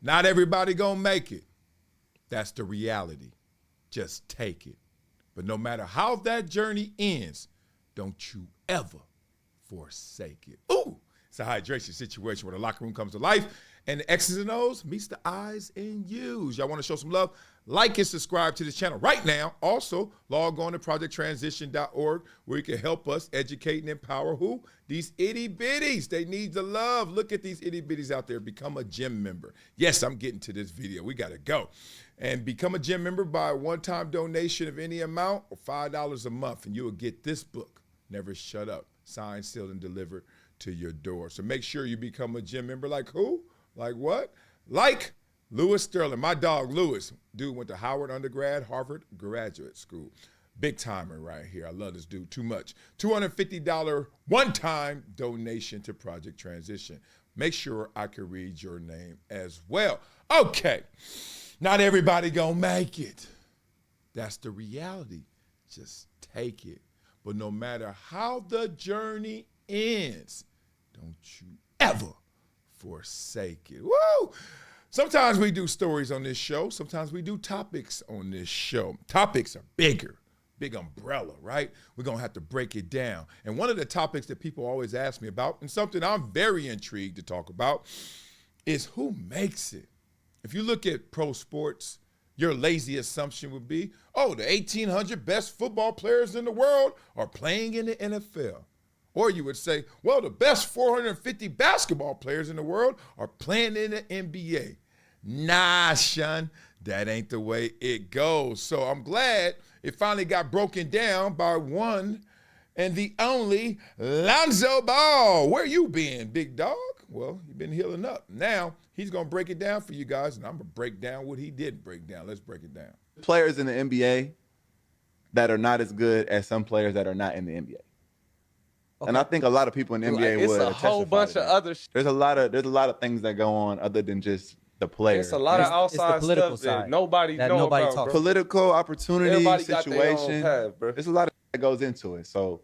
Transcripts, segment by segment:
Not everybody gonna make it. That's the reality. Just take it. But no matter how that journey ends, don't you ever forsake it. Ooh, it's a hydration situation where the locker room comes to life and the X's and O's meets the I's and U's. Y'all want to show some love? Like and subscribe to this channel right now. Also, log on to projecttransition.org where you can help us educate and empower who? These itty bitties. They need the love. Look at these itty bitties out there. Become a gym member. Yes, I'm getting to this video. We got to go. And become a gym member by a one-time donation of any amount or $5 a month, and you will get this book, Never Shut Up, signed, sealed, and delivered to your door. So make sure you become a gym member. Like who? Like what? Like Lewis Sterling, my dog Lewis. Dude went to Howard undergrad, Harvard graduate school. Big timer right here. I love this dude too much. $250 one-time donation to Project Transition. Make sure I can read your name as well. Okay. Not everybody gonna make it. That's the reality. Just take it. But no matter how the journey ends, don't you ever forsake it. Woo! Sometimes we do stories on this show. Sometimes we do topics on this show. Topics are bigger, big umbrella, right? We're gonna have to break it down. And one of the topics that people always ask me about, and something I'm very intrigued to talk about, is who makes it. If you look at pro sports, your lazy assumption would be, oh, the 1,800 best football players in the world are playing in the NFL. Or you would say, well, the best 450 basketball players in the world are playing in the NBA. Nah, son, that ain't the way it goes. So I'm glad it finally got broken down by one and the only Lonzo Ball. Where you been, big dog? Well, you've been healing up. Now, he's going to break it down for you guys, and I'm going to break down what he didn't break down. Let's break it down. Players in the NBA that are not as good as some players that are not in the NBA. Okay. And I think a lot of people in the NBA would. It's a whole bunch of other. There's a lot of things that go on other than just the players. It's a lot of outside stuff that nobody knows about, talks. Political opportunity, everybody situation. There's a lot that goes into it. So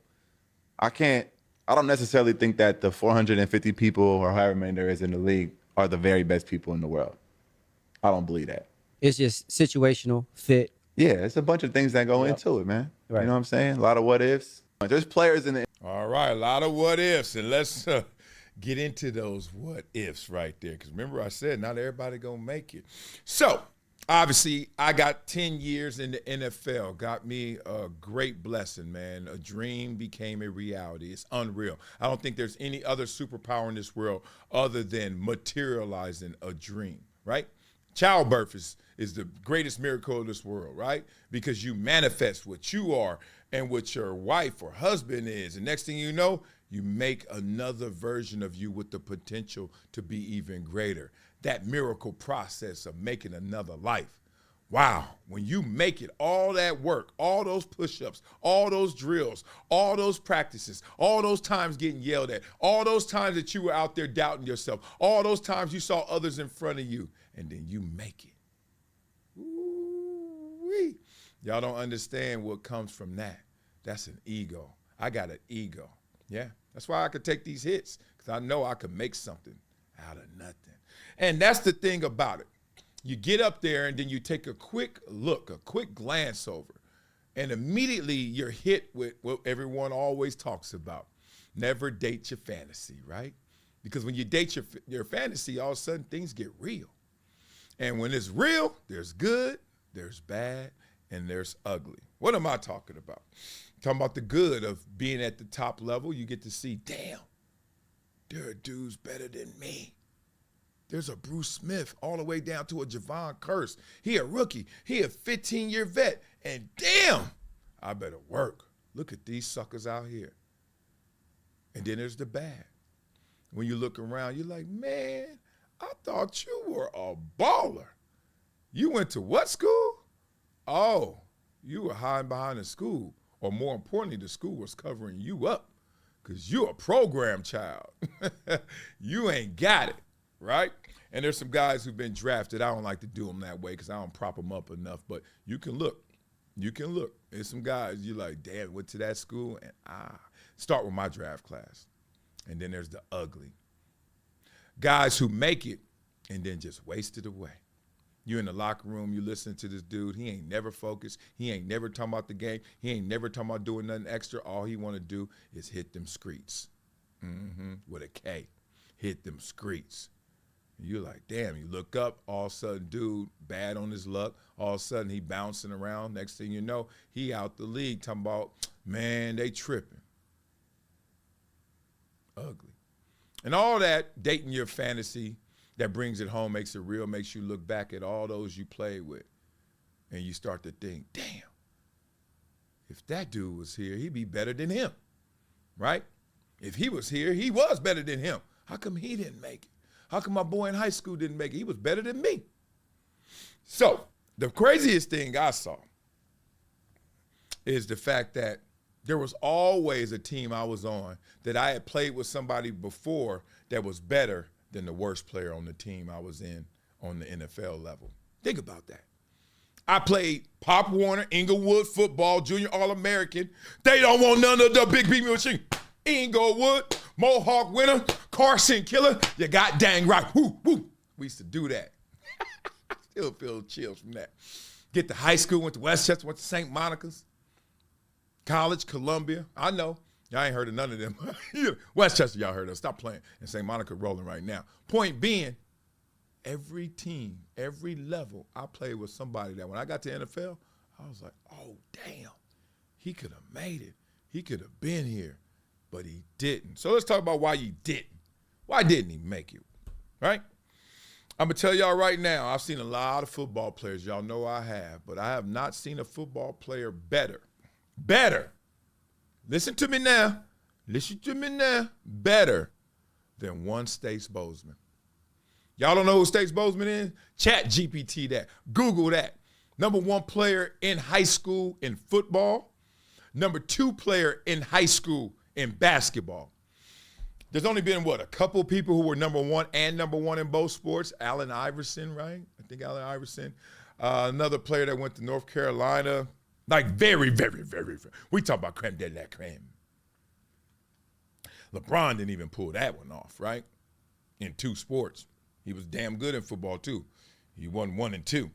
I don't necessarily think that the 450 people or however many there is in the league are the very best people in the world. I don't believe that. It's just situational, fit. Yeah, it's a bunch of things that go into it, man. Right. You know what I'm saying? A lot of what ifs. There's players in the. All right, a lot of what ifs, and let's get into those what ifs right there. Because remember I said not everybody gonna make it. So obviously I got 10 years in the NFL, got me a great blessing, man. A dream became a reality. It's unreal. I don't think there's any other superpower in this world other than materializing a dream, right? Childbirth is the greatest miracle of this world, right? Because you manifest what you are and what your wife or husband is. And next thing you know, you make another version of you with the potential to be even greater. That miracle process of making another life. Wow, when you make it, all that work, all those push-ups, all those drills, all those practices, all those times getting yelled at, all those times that you were out there doubting yourself, all those times you saw others in front of you, and then you make it. Ooh-wee. Y'all don't understand what comes from that. That's an ego. I got an ego. Yeah, that's why I could take these hits, because I know I could make something out of nothing. And that's the thing about it. You get up there and then you take a quick look, a quick glance over, and immediately you're hit with what everyone always talks about. Never date your fantasy, right? Because when you date your fantasy, all of a sudden things get real. And when it's real, there's good, there's bad, and there's ugly. What am I talking about? I'm talking about the good of being at the top level. You get to see, damn, there are dudes better than me. There's a Bruce Smith all the way down to a Javon Curse. He a rookie. He a 15-year vet. And damn, I better work. Look at these suckers out here. And then there's the bad. When you look around, you're like, man, I thought you were a baller. You went to what school? Oh, you were hiding behind the school. Or more importantly, the school was covering you up because you're a program child. You ain't got it, right? And there's some guys who've been drafted. I don't like to do them that way because I don't prop them up enough, but you can look. You can look. There's some guys you're like, damn, went to that school, and start with my draft class. And then there's the ugly. Guys who make it and then just wasted away. You in the locker room, you listen to this dude. He ain't never focused. He ain't never talking about the game. He ain't never talking about doing nothing extra. All he want to do is hit them streets. With a K. Hit them streets. You're like, damn, you look up, all of a sudden, dude, bad on his luck. All of a sudden, he bouncing around. Next thing you know, he out the league talking about, man, they tripping. Ugly. And all that, dating your fantasy, that brings it home, makes it real, makes you look back at all those you played with. And you start to think, damn, if that dude was here, he'd be better than him, right? If he was here, he was better than him. How come he didn't make it? How come my boy in high school didn't make it? He was better than me. So the craziest thing I saw is the fact that there was always a team I was on that I had played with somebody before that was better than the worst player on the team I was in on the NFL level. Think about that. I played Pop Warner, Inglewood football, junior All-American. They don't want none of the big beat machine. Inglewood, Mohawk winner, Carson killer. You got dang right. Woo, woo. We used to do that. Still feel chills from that. Get to high school, went to Westchester, went to St. Monica's. College, Columbia. I know. Y'all ain't heard of none of them. Westchester, y'all heard of. Stop playing. And St. Monica rolling right now. Point being, every team, every level, I played with somebody that when I got to NFL, I was like, oh, damn. He could have made it. He could have been here. But he didn't. So let's talk about why he didn't. Why didn't he make it? Right? I'm going to tell y'all right now, I've seen a lot of football players. Y'all know I have. But I have not seen a football player better. Listen to me now. Better than one Stace Bozeman. Y'all don't know who Stace Bozeman is? Chat GPT that. Google that. Number 1 player in high school in football. Number 2 player in high school in basketball. There's only been, a couple people who were number 1 and number 1 in both sports. Allen Iverson, right? I think Allen Iverson. Another player that went to North Carolina. Like very, very, very. We talk about creme de la creme. LeBron didn't even pull that one off, right? In 2 sports. He was damn good in football, too. He won 1 and 2.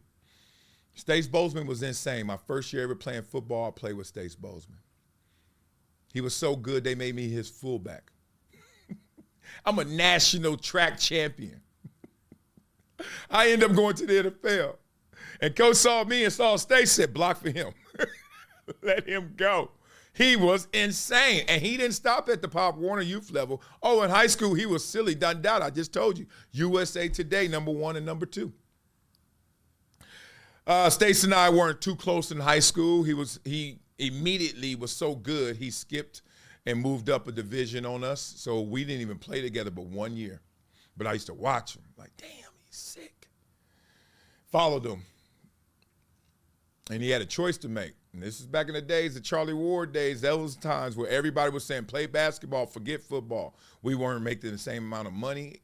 Stace Bozeman was insane. My first year ever playing football, I played with Stace Bozeman. He was so good, they made me his fullback. I'm a national track champion. I ended up going to the NFL. And coach saw me and saw Stace, said, block for him. Let him go. He was insane. And he didn't stop at the Pop Warner youth level. Oh, in high school, he was silly. Done doubt. I just told you. USA Today, number 1 and number 2. Stace and I weren't too close in high school. He immediately was so good, he skipped and moved up a division on us. So we didn't even play together but 1 year. But I used to watch him. Like, damn, he's sick. Followed him. And he had a choice to make. And this is back in the days, the Charlie Ward days. Those times where everybody was saying, play basketball, forget football. We weren't making the same amount of money.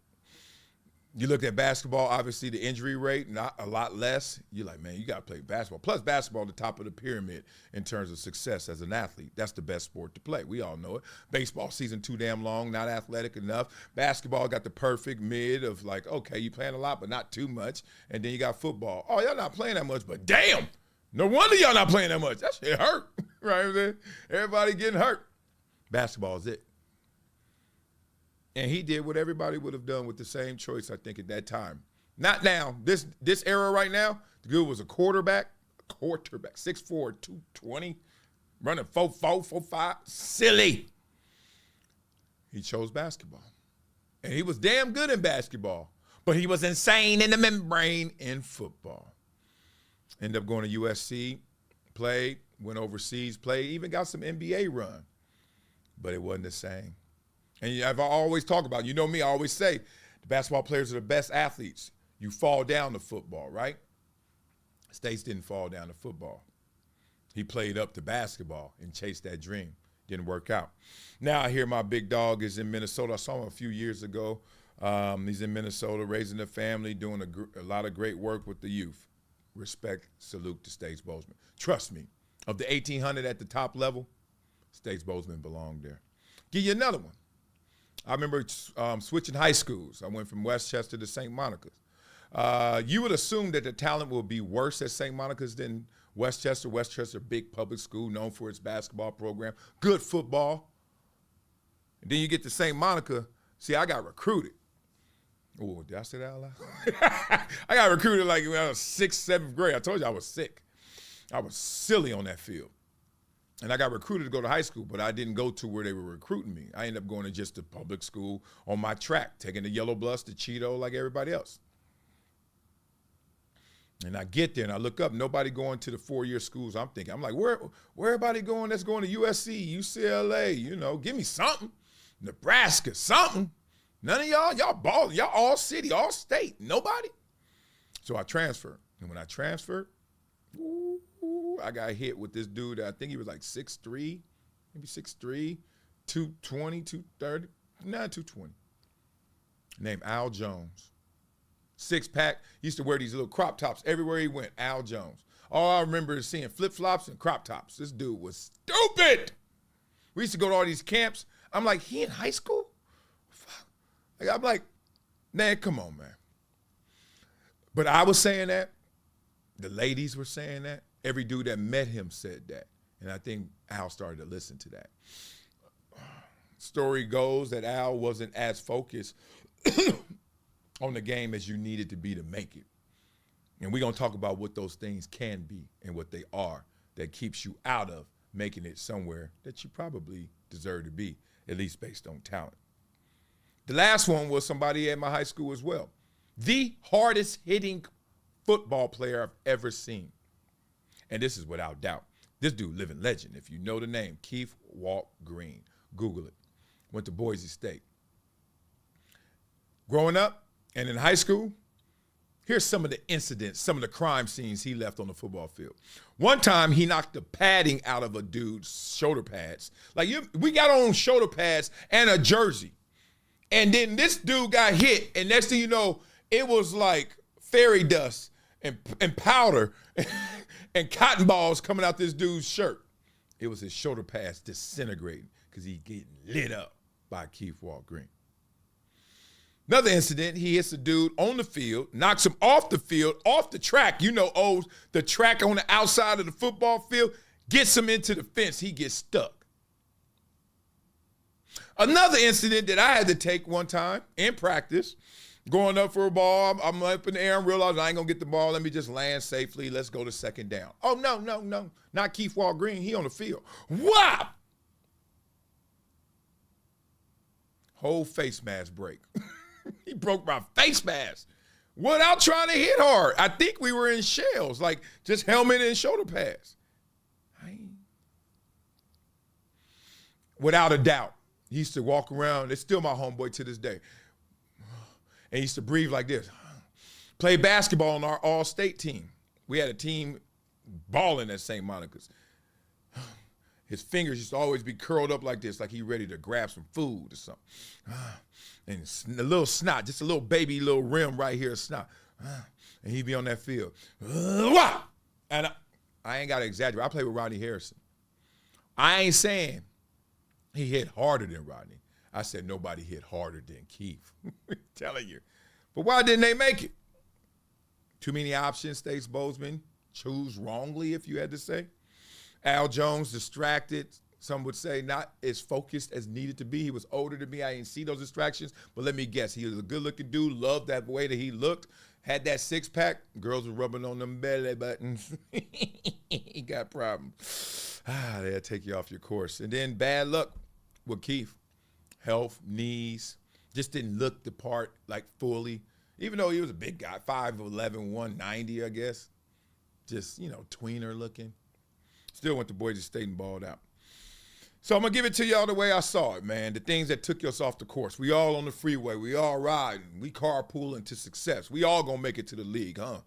You looked at basketball, obviously the injury rate, not a lot less. You're like, man, you got to play basketball. Plus, basketball at the top of the pyramid in terms of success as an athlete. That's the best sport to play. We all know it. Baseball season too damn long, not athletic enough. Basketball got the perfect mid of like, okay, you playing a lot, but not too much. And then you got football. Oh, y'all not playing that much, but damn. No wonder y'all not playing that much. That shit hurt, right? Everybody getting hurt. Basketball is it. And he did what everybody would have done with the same choice, I think, at that time. Not now. This era right now, the dude was a quarterback, 6'4", 220, running 4'4", 4'5", silly. He chose basketball. And he was damn good in basketball, but he was insane in the membrane in football. Ended up going to USC, played, went overseas, played, even got some NBA run. But it wasn't the same. And I've always talked about, you know me, I always say, the basketball players are the best athletes. You fall down to football, right? Stace didn't fall down to football. He played up to basketball and chased that dream. Didn't work out. Now I hear my big dog is in Minnesota. I saw him a few years ago. He's in Minnesota, raising a family, doing a lot of great work with the youth. Respect, salute to Stace Bozeman. Trust me, of the 1,800 at the top level, Stace Bozeman belonged there. Give you another one. I remember switching high schools. I went from Westchester to St. Monica's. You would assume that the talent will be worse at St. Monica's than Westchester. Westchester, big public school, known for its basketball program, good football. And then you get to St. Monica. See, I got recruited. Oh, did I say that out loud? I got recruited like when I was 6th, 7th grade. I told you I was sick. I was silly on that field. And I got recruited to go to high school, but I didn't go to where they were recruiting me. I ended up going to just a public school on my track, taking the yellow bus, the Cheeto, like everybody else. And I get there and I look up, nobody going to the 4-year schools. I'm like, where everybody going that's going to USC, UCLA, you know, give me something. Nebraska, something. None of y'all ball, y'all all city, all state, nobody. So I transferred. And when I transferred, I got hit with this dude. I think he was like 6'3", maybe 6'3", 220, 230, 220. Named Al Jones. 6-pack. Used to wear these little crop tops everywhere he went. Al Jones. All I remember is seeing flip-flops and crop tops. This dude was stupid. We used to go to all these camps. I'm like, he in high school? I'm like, man, come on, man. But I was saying that. The ladies were saying that. Every dude that met him said that. And I think Al started to listen to that. Story goes that Al wasn't as focused on the game as you needed to be to make it. And we're going to talk about what those things can be and what they are that keeps you out of making it somewhere that you probably deserve to be, at least based on talent. The last one was somebody at my high school as well. The hardest hitting football player I've ever seen. And this is without doubt. This dude, living legend. If you know the name, Keith Walt Green. Google it. Went to Boise State. Growing up and in high school, here's some of the incidents, some of the crime scenes he left on the football field. One time, he knocked the padding out of a dude's shoulder pads. We got on shoulder pads and a jersey. And then this dude got hit, and next thing you know, it was like fairy dust and powder and cotton balls coming out this dude's shirt. It was his shoulder pads disintegrating because he getting lit up by Keith Walt Green. Another incident, he hits a dude on the field, knocks him off the field, off the track. You know, the track on the outside of the football field, gets him into the fence. He gets stuck. Another incident that I had to take one time in practice, going up for a ball, I'm up in the air and realize I ain't going to get the ball. Let me just land safely. Let's go to second down. Oh, no. Not Keith Walt Green. He on the field. Wow! Whole face mask break. He broke my face mask without trying to hit hard. I think we were in shells, like just helmet and shoulder pads. Without a doubt. He used to walk around. It's still my homeboy to this day. And he used to breathe like this. Play basketball on our all-state team. We had a team balling at St. Monica's. His fingers used to always be curled up like this, like he ready to grab some food or something. And a little snot, just a little baby little rim right here of snot. And he'd be on that field. And I ain't got to exaggerate. I played with Rodney Harrison. I ain't saying he hit harder than Rodney. I said nobody hit harder than Keith. I'm telling you. But why didn't they make it? Too many options, Stace Bozeman. Choose wrongly, if you had to say. Al Jones, distracted. Some would say not as focused as needed to be. He was older than me. I didn't see those distractions. But let me guess. He was a good-looking dude. Loved that way that he looked. Had that six-pack. Girls were rubbing on them belly buttons. He got problems. They'll take you off your course. And then bad luck with Keith. Health, knees. Just didn't look the part like fully. Even though he was a big guy. 5'11", 190, I guess. Just, tweener looking. Still went to Boise State and balled out. So I'm going to give it to y'all the way I saw it, man. The things that took us off the course. We all on the freeway. We all riding. We carpooling to success. We all going to make it to the league, huh?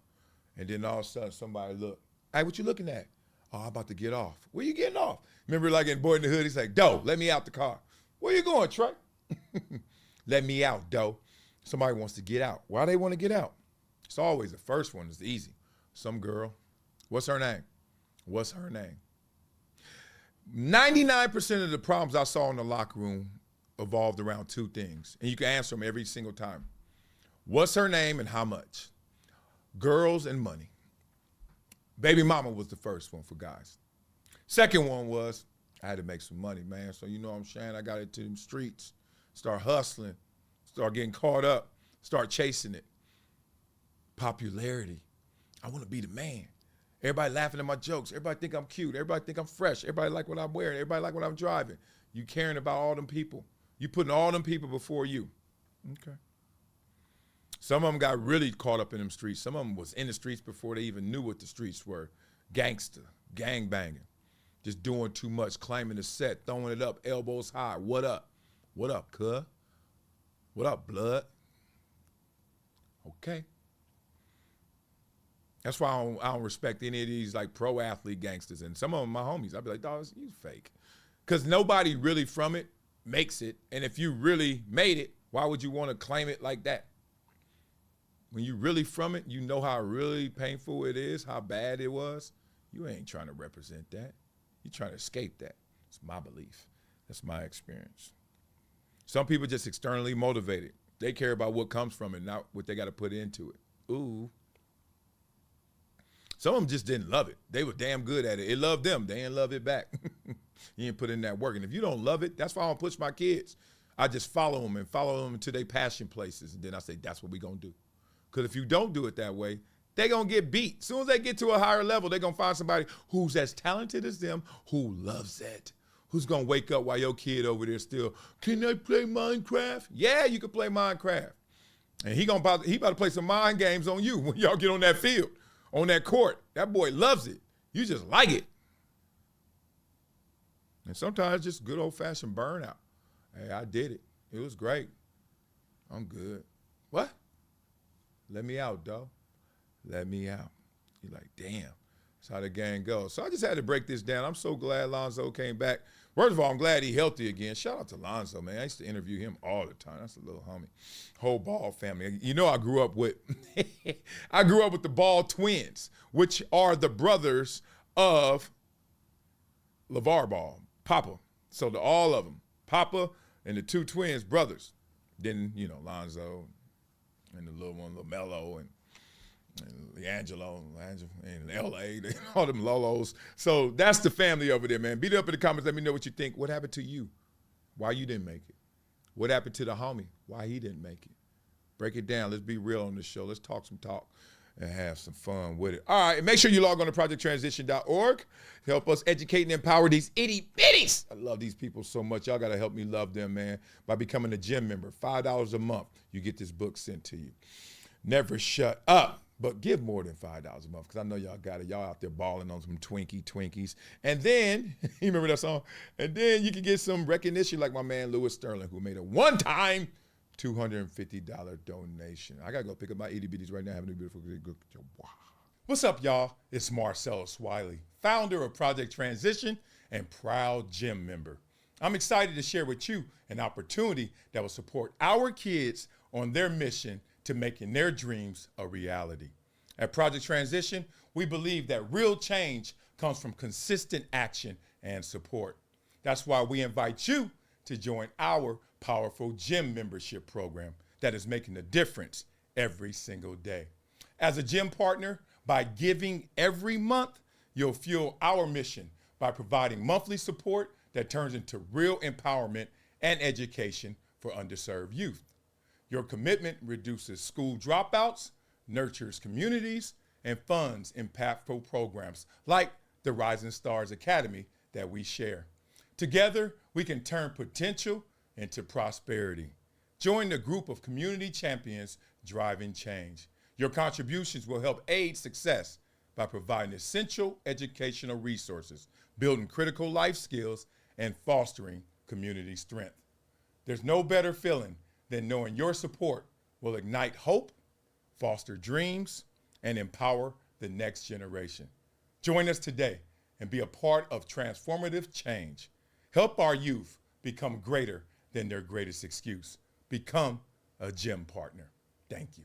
And then all of a sudden somebody look. Hey, what you looking at? Oh, I'm about to get off. Where you getting off? Remember like in Boy in the Hood, he's like, Doe, let me out the car. Where you going, Trey? Let me out, Doe. Somebody wants to get out. Why they want to get out? It's always the first one is easy. Some girl. What's her name? What's her name? 99% of the problems I saw in the locker room evolved around two things, and you can answer them every single time. What's her name and how much? girls and money. Baby mama was the first one for guys. Second one was I had to make some money, man. So you know what I'm saying? I got into them streets, start hustling, start getting caught up, start chasing it. Popularity. I want to be the man. Everybody laughing at my jokes. Everybody think I'm cute. Everybody think I'm fresh. Everybody like what I'm wearing. Everybody like what I'm driving. You caring about all them people. You putting all them people before you. Okay. Some of them got really caught up in them streets. Some of them was in the streets before they even knew what the streets were. Gangster, gang banging, just doing too much, claiming the set, throwing it up, elbows high. What up? What up, cuz? What up, blood? Okay. That's why I don't respect any of these like pro athlete gangsters. And some of them my homies. I'd be like, dog, you fake. Because nobody really from it makes it. And if you really made it, why would you want to claim it like that? When you really from it, you know how really painful it is, how bad it was. You ain't trying to represent that. You're trying to escape that. It's my belief. That's my experience. Some people just externally motivated. They care about what comes from it, not what they got to put into it. Ooh. Some of them just didn't love it. They were damn good at it. It loved them. They didn't love it back. You didn't put in that work. And if you don't love it, that's why I don't push my kids. I just follow them to their passion places. And then I say, that's what we going to do. Because if you don't do it that way, they're going to get beat. As soon as they get to a higher level, they're going to find somebody who's as talented as them, who loves it. Who's going to wake up while your kid over there still, can I play Minecraft? Yeah, you can play Minecraft. And he about to play some mind games on you when y'all get on that field. On that court, that boy loves it. You just like it. And sometimes just good old-fashioned burnout. Hey, I did it. It was great. I'm good. What? Let me out, dog. Let me out. You're like, damn, that's how the game goes. So I just had to break this down. I'm so glad Lonzo came back. First of all, I'm glad he's healthy again. Shout out to Lonzo, man. I used to interview him all the time. That's a little homie. Whole Ball family. You know I grew up with the Ball twins, which are the brothers of LeVar Ball, Papa. So all of them, Papa and the two twins, brothers. Then, you know, Lonzo and the little one, LaMelo, and Angelo, and L.A., all them Lolos. So that's the family over there, man. Beat it up in the comments. Let me know what you think. What happened to you? Why you didn't make it? What happened to the homie? Why he didn't make it? Break it down. Let's be real on this show. Let's talk some talk and have some fun with it. All right, and make sure you log on to projecttransition.org to help us educate and empower these itty bitties. I love these people so much. Y'all got to help me love them, man, by becoming a gym member. $5 a month, you get this book sent to you. Never shut up. But give more than $5 a month, because I know y'all got it. Y'all out there balling on some Twinkies. And then, you remember that song? And then you can get some recognition like my man Lewis Sterling, who made a one-time $250 donation. I got to go pick up my itty bitties right now. Having a beautiful good. Wow. What's up, y'all? It's Marcellus Wiley, founder of Project Transition and proud gym member. I'm excited to share with you an opportunity that will support our kids on their mission to making their dreams a reality. At Project Transition, we believe that real change comes from consistent action and support. That's why we invite you to join our powerful gym membership program that is making a difference every single day. As a gym partner, by giving every month, you'll fuel our mission by providing monthly support that turns into real empowerment and education for underserved youth. Your commitment reduces school dropouts, nurtures communities, and funds impactful programs like the Rising Stars Academy that we share. Together, we can turn potential into prosperity. Join the group of community champions driving change. Your contributions will help aid success by providing essential educational resources, building critical life skills, and fostering community strength. There's no better feeling than knowing your support will ignite hope, foster dreams, and empower the next generation. Join us today and be a part of transformative change. Help our youth become greater than their greatest excuse. Become a gym partner. Thank you.